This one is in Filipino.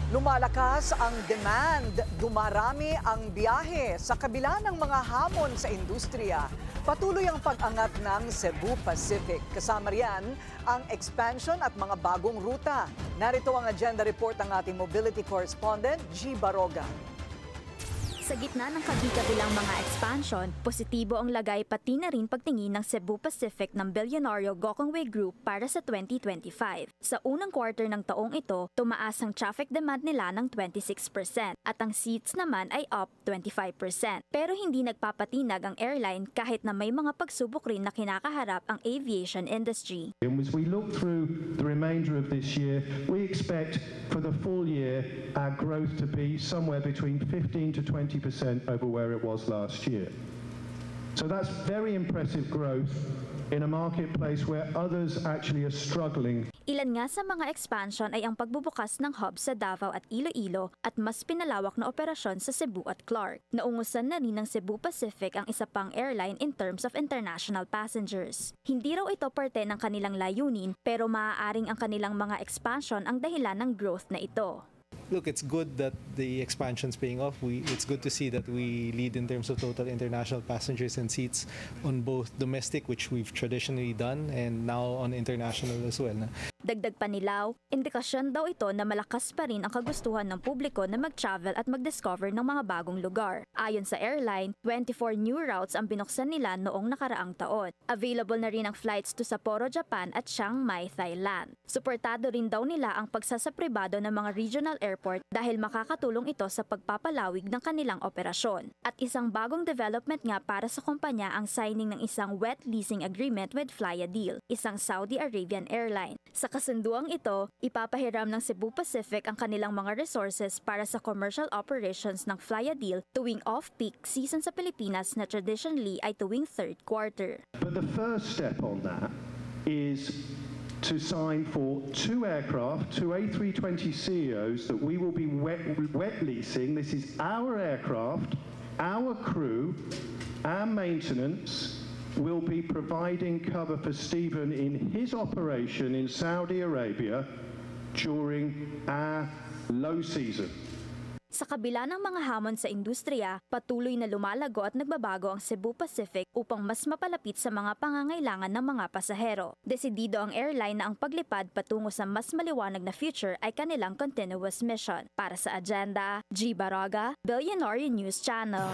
Lumalakas ang demand, dumarami ang biyahe sa kabila ng mga hamon sa industriya. Patuloy ang pag-angat ng Cebu Pacific. Kasama riyan ang expansion at mga bagong ruta. Narito ang agenda report ng ating mobility correspondent, G. Baroga. Sa gitna ng kabi-kabilang mga expansion, positibo ang lagay pati na rin pagtingin ng Cebu Pacific ng bilyonaryo Gokongwei Group para sa 2025. Sa unang quarter ng taong ito, tumaas ang traffic demand nila ng 26% at ang seats naman ay up 25%. Pero hindi nagpapatinag ang airline kahit na may mga pagsubok rin na kinakaharap ang aviation industry. As we look through the remainder of this year, we expect for the full year our growth to be somewhere between 15 to 20% over where it was last year. So that's very impressive growth in a marketplace where others actually are struggling. Ilan nga sa mga expansion ay ang pagbubukas ng hub sa Davao at Iloilo at mas pinalawak na operasyon sa Cebu at Clark. Naungusan na rin ng Cebu Pacific ang isa pang airline in terms of international passengers. Hindi raw ito parte ng kanilang layunin pero maaaring ang kanilang mga expansion ang dahilan ng growth na ito. Look, it's good that the expansion's paying off. It's good to see that we lead in terms of total international passengers and seats on both domestic, which we've traditionally done, and now on international as well. Dagdag pa ni Lau, indikasyon daw ito na malakas pa rin ang kagustuhan ng publiko na mag-travel at mag-discover ng mga bagong lugar. Ayon sa airline, 24 new routes ang binuksan nila noong nakaraang taon. Available na rin ang flights to Sapporo, Japan at Chiang Mai, Thailand. Suportado rin daw nila ang pagsasapribado ng mga regional airport dahil makakatulong ito sa pagpapalawig ng kanilang operasyon. At isang bagong development nga para sa kumpanya ang signing ng isang wet leasing agreement with Flyadeal, isang Saudi Arabian airline. Sa kasunduang ito, ipapahiram ng Cebu Pacific ang kanilang mga resources para sa commercial operations ng Flyadeal tuwing off-peak season sa Pilipinas na traditionally ay tuwing third quarter. But the first step on that is to sign for two aircraft, two A320ceos that we will be wet leasing. This is our aircraft, our crew, our maintenance. Will be providing cover for Stephen in his operation in Saudi Arabia during our low season. Sa kabila ng mga hamon sa industriya, patuloy na lumalago at nagbabago ang Cebu Pacific upang mas mapalapit sa mga pangangailangan ng mga pasahero. Desidido ang airline na ang paglipad patungo sa mas maliwanag na future ay kanilang continuous mission. Para sa Agenda, G. Baraga, Billionaire News Channel.